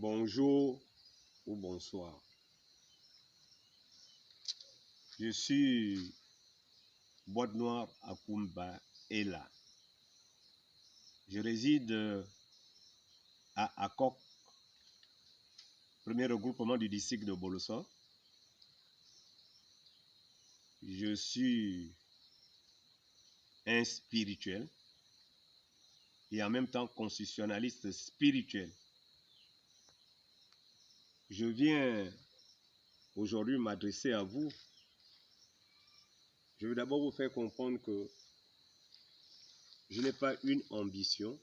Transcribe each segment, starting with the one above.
Bonjour ou bonsoir. Je suis Boîte Noire à Kumba Ela. Je réside à Akok, premier regroupement du district de Bolosa. Je suis un spirituel et en même temps constitutionnaliste spirituel. Je viens aujourd'hui m'adresser à vous. Je veux d'abord vous faire comprendre que je n'ai pas une ambition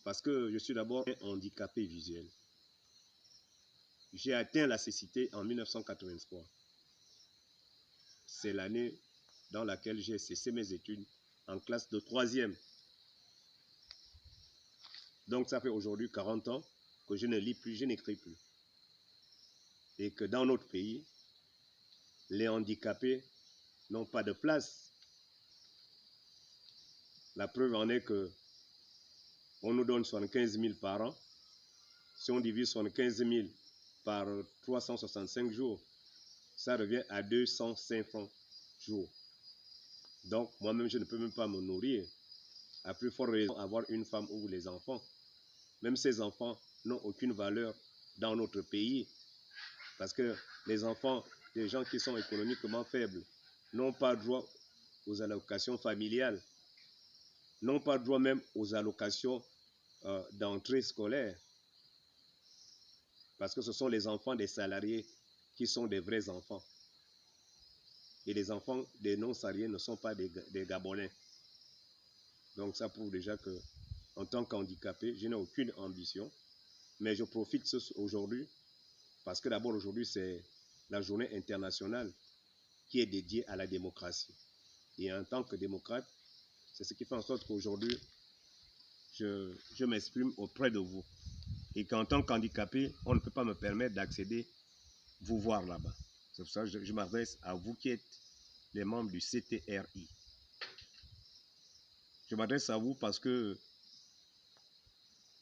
parce que je suis d'abord un handicapé visuel. J'ai atteint la cécité en 1983. C'est l'année dans laquelle j'ai cessé mes études en classe de 3e. Donc ça fait aujourd'hui 40 ans que je ne lis plus, je n'écris plus. Et que dans notre pays, les handicapés n'ont pas de place. La preuve en est que on nous donne 75 000 par an. Si on divise 75 000 par 365 jours, ça revient à 205 francs jour. Donc moi-même, je ne peux même pas me nourrir. À plus forte raison, avoir une femme ou les enfants. Même ces enfants n'ont aucune valeur dans notre pays. Parce que les enfants des gens qui sont économiquement faibles n'ont pas droit aux allocations familiales, n'ont pas droit même aux allocations d'entrée scolaire. Parce que ce sont les enfants des salariés qui sont des vrais enfants. Et les enfants des non-salariés ne sont pas des Gabonais. Donc ça prouve déjà que, en tant qu'handicapé, je n'ai aucune ambition. Mais je profite aujourd'hui, parce que d'abord aujourd'hui c'est la journée internationale qui est dédiée à la démocratie. Et en tant que démocrate, c'est ce qui fait en sorte qu'aujourd'hui, je m'exprime auprès de vous. Et qu'en tant qu'handicapé, on ne peut pas me permettre d'accéder, vous voir là-bas. C'est pour ça que je m'adresse à vous qui êtes les membres du CTRI. Je m'adresse à vous parce que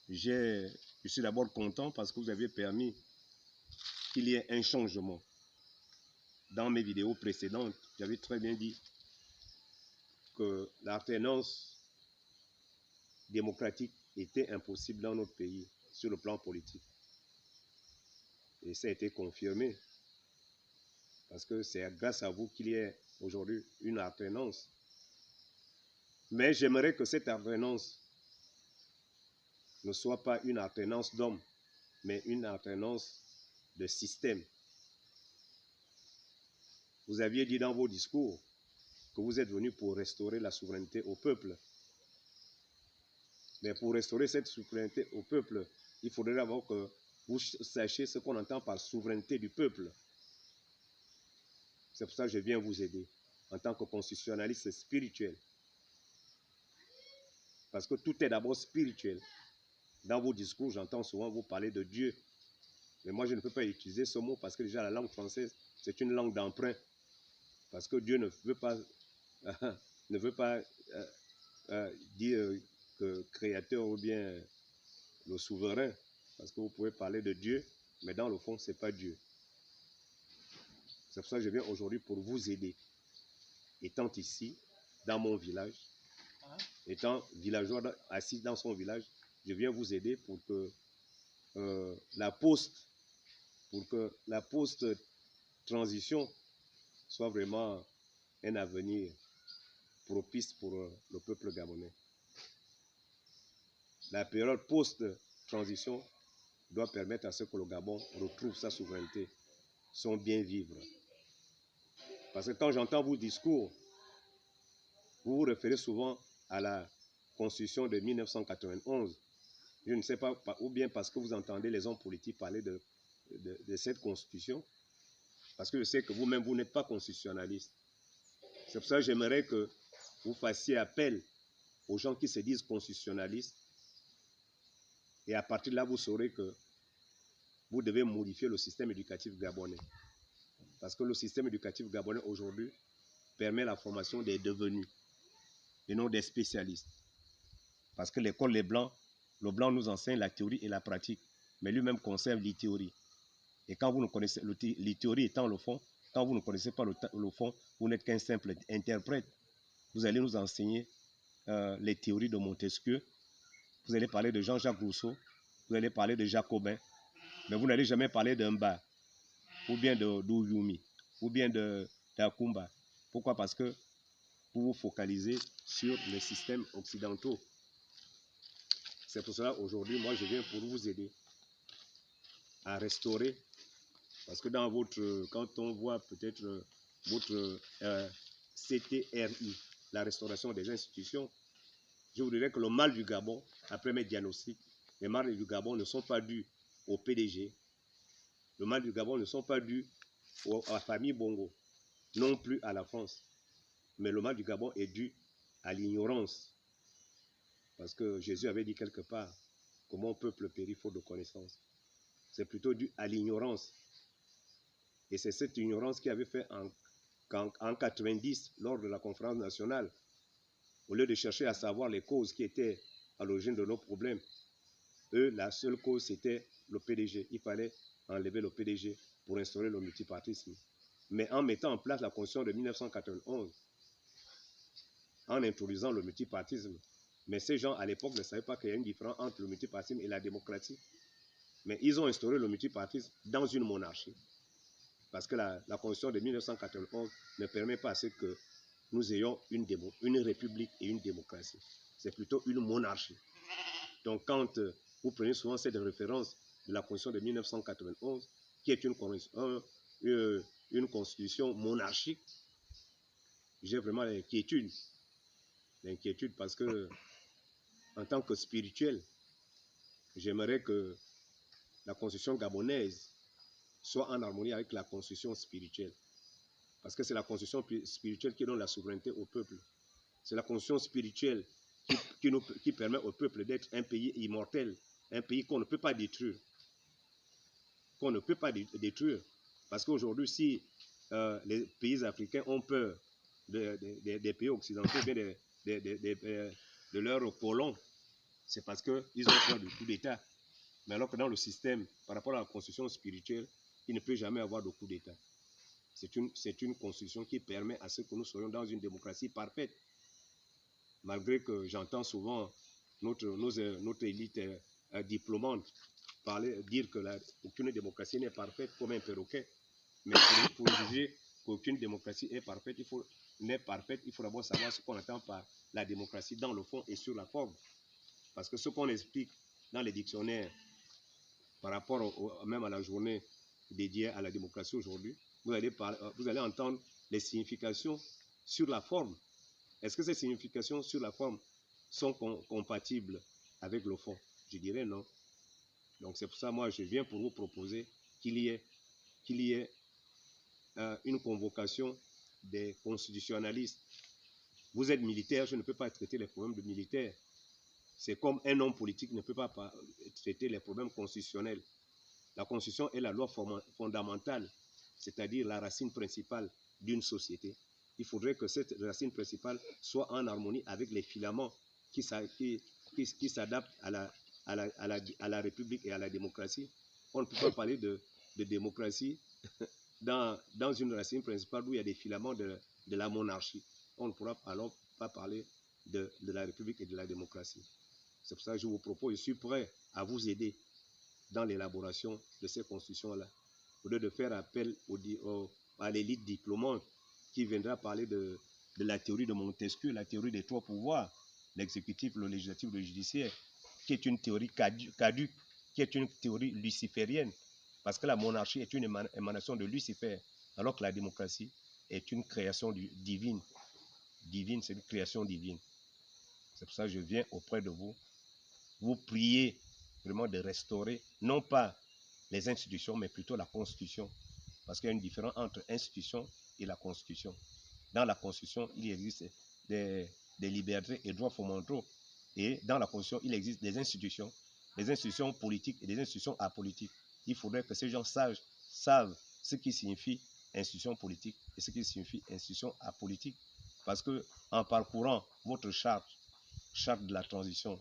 je suis d'abord content parce que vous avez permis qu'il y ait un changement. Dans mes vidéos précédentes, j'avais très bien dit que l'alternance démocratique était impossible dans notre pays sur le plan politique. Et ça a été confirmé. Parce que c'est grâce à vous qu'il y ait aujourd'hui une alternance. Mais j'aimerais que cette alternance ne soit pas une alternance d'hommes, mais une alternance de système. Vous aviez dit dans vos discours que vous êtes venus pour restaurer la souveraineté au peuple. Mais pour restaurer cette souveraineté au peuple, il faudrait d'abord que vous sachiez ce qu'on entend par souveraineté du peuple. C'est pour ça que je viens vous aider en tant que constitutionnaliste spirituel. Parce que tout est d'abord spirituel. Dans vos discours, j'entends souvent vous parler de Dieu. Mais moi, je ne peux pas utiliser ce mot parce que déjà la langue française, c'est une langue d'emprunt. Parce que Dieu ne veut pas dire que créateur ou bien le souverain. Parce que vous pouvez parler de Dieu, mais dans le fond, ce n'est pas Dieu. C'est pour ça que je viens aujourd'hui pour vous aider. Étant ici, dans mon village, étant villageois assis dans son village, je viens vous aider pour que la post-transition soit vraiment un avenir propice pour le peuple gabonais. La période post-transition doit permettre à ce que le Gabon retrouve sa souveraineté, son bien-vivre. Parce que quand j'entends vos discours, vous vous référez souvent à la Constitution de 1991. Je ne sais pas, ou bien parce que vous entendez les hommes politiques parler de cette Constitution, parce que je sais que vous-même, vous n'êtes pas constitutionnaliste. C'est pour ça que j'aimerais que vous fassiez appel aux gens qui se disent constitutionnalistes. Et à partir de là, vous saurez que vous devez modifier le système éducatif gabonais. Parce que le système éducatif gabonais aujourd'hui permet la formation des devenus et non des spécialistes. Parce que l'école des Blancs Le blanc nous enseigne la théorie et la pratique, mais lui-même conserve les théories. Et quand vous ne connaissez, les théories étant le fond, quand vous ne connaissez pas le fond, vous n'êtes qu'un simple interprète. Vous allez nous enseigner les théories de Montesquieu, vous allez parler de Jean-Jacques Rousseau, vous allez parler de Jacobin, mais vous n'allez jamais parler d'Umba, ou bien d'Ouyumi, ou bien d'Akumba. Pourquoi? Parce que vous vous focalisez sur les systèmes occidentaux. C'est pour cela, aujourd'hui, moi, je viens pour vous aider à restaurer. Parce que dans votre, quand on voit peut-être votre CTRI, la restauration des institutions, je vous dirais que le mal du Gabon, après mes diagnostics, les mal du Gabon ne sont pas dus au PDG. Le mal du Gabon ne sont pas dus à la famille Bongo, non plus à la France. Mais le mal du Gabon est dû à l'ignorance. Parce que Jésus avait dit quelque part, comment un peuple périt faute de connaissance. C'est plutôt dû à l'ignorance. Et c'est cette ignorance qui avait fait en 90, lors de la conférence nationale, au lieu de chercher à savoir les causes qui étaient à l'origine de nos problèmes, eux, la seule cause, c'était le PDG. Il fallait enlever le PDG pour instaurer le multipartisme. Mais en mettant en place la Constitution de 1991, en introduisant le multipartisme, mais ces gens, à l'époque, ne savaient pas qu'il y a une différence entre le multipartisme et la démocratie. Mais ils ont instauré le multipartisme dans une monarchie. Parce que la Constitution de 1991 ne permet pas à ce que nous ayons une république et une démocratie. C'est plutôt une monarchie. Donc quand vous prenez souvent cette référence de la Constitution de 1991, qui est une constitution monarchique, j'ai vraiment l'inquiétude. L'inquiétude parce que, en tant que spirituel, j'aimerais que la constitution gabonaise soit en harmonie avec la constitution spirituelle. Parce que c'est la constitution spirituelle qui donne la souveraineté au peuple. C'est la constitution spirituelle qui permet au peuple d'être un pays immortel, un pays qu'on ne peut pas détruire. Qu'on ne peut pas détruire. Parce qu'aujourd'hui, si les pays africains ont peur des pays occidentaux, bien de leurs colons, c'est parce qu'ils ont peur du coup d'État. Mais alors que dans le système, par rapport à la constitution spirituelle, il ne peut jamais avoir de coup d'État. C'est une constitution qui permet à ce que nous soyons dans une démocratie parfaite. Malgré que j'entends souvent notre élite diplômante dire que aucune démocratie n'est parfaite comme un perroquet. Mais pour juger qu'aucune démocratie n'est parfaite, il faut d'abord savoir ce qu'on entend par la démocratie dans le fond et sur la forme. Parce que ce qu'on explique dans les dictionnaires par rapport même à la journée dédiée à la démocratie aujourd'hui, vous allez entendre les significations sur la forme. Est-ce que ces significations sur la forme sont compatibles avec le fond? Je dirais non. Donc c'est pour ça, moi, je viens pour vous proposer qu'il y ait une convocation des constitutionnalistes. Vous êtes militaire, je ne peux pas traiter les problèmes de militaires. C'est comme un homme politique ne peut pas traiter les problèmes constitutionnels. La Constitution est la loi fondamentale, c'est-à-dire la racine principale d'une société. Il faudrait que cette racine principale soit en harmonie avec les filaments qui s'adaptent à la République et à la démocratie. On ne peut pas parler de démocratie dans une racine principale où il y a des filaments de la monarchie. On ne pourra alors pas parler de la République et de la démocratie. C'est pour ça que je vous propose, je suis prêt à vous aider dans l'élaboration de ces constitutions-là. Au lieu de faire appel à l'élite diplômante qui viendra parler de la théorie de Montesquieu, la théorie des trois pouvoirs, l'exécutif, le législatif, le judiciaire, qui est une théorie caduque, qui est une théorie luciférienne, parce que la monarchie est une émanation de Lucifer, alors que la démocratie est une création divine. Divine, c'est une création divine. C'est pour ça que je viens auprès de vous prier vraiment de restaurer, non pas les institutions, mais plutôt la Constitution. Parce qu'il y a une différence entre institution et la Constitution. Dans la Constitution, il existe des libertés et droits fondamentaux. Et dans la Constitution, il existe des institutions politiques et des institutions apolitiques. Il faudrait que ces gens savent ce qui signifie institution politique et ce qui signifie institution apolitique. Parce qu'en parcourant votre charte de la transition,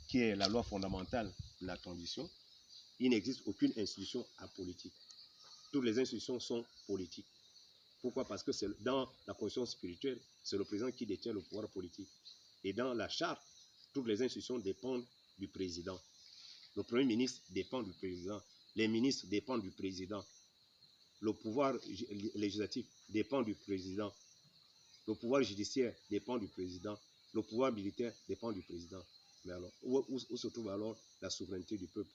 qui est la loi fondamentale de la transition, il n'existe aucune institution apolitique. Toutes les institutions sont politiques. Pourquoi? Parce que c'est dans la constitution spirituelle, c'est le président qui détient le pouvoir politique. Et dans la charte, toutes les institutions dépendent du président. Le premier ministre dépend du président. Les ministres dépendent du président. Le pouvoir législatif dépend du président. Le pouvoir judiciaire dépend du président. Le pouvoir militaire dépend du président. Mais alors, où se trouve alors la souveraineté du peuple?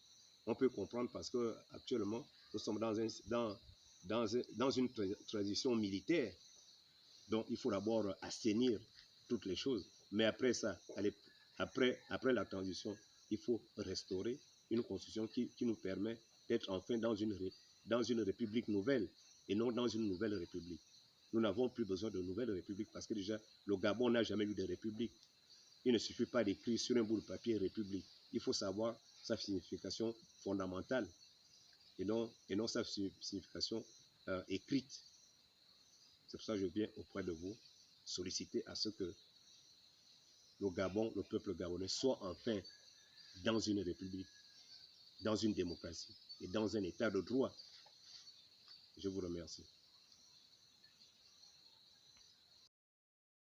On peut comprendre parce qu'actuellement, nous sommes dans une transition militaire. Donc, il faut d'abord assainir toutes les choses. Mais après ça, après la transition, il faut restaurer une constitution qui nous permet d'être enfin dans une république nouvelle et non dans une nouvelle république. Nous n'avons plus besoin de nouvelles républiques parce que déjà, le Gabon n'a jamais eu de république. Il ne suffit pas d'écrire sur un bout de papier république. Il faut savoir sa signification fondamentale et non sa signification écrite. C'est pour ça que je viens auprès de vous solliciter à ce que le Gabon, le peuple gabonais, soit enfin dans une république, dans une démocratie et dans un état de droit. Je vous remercie.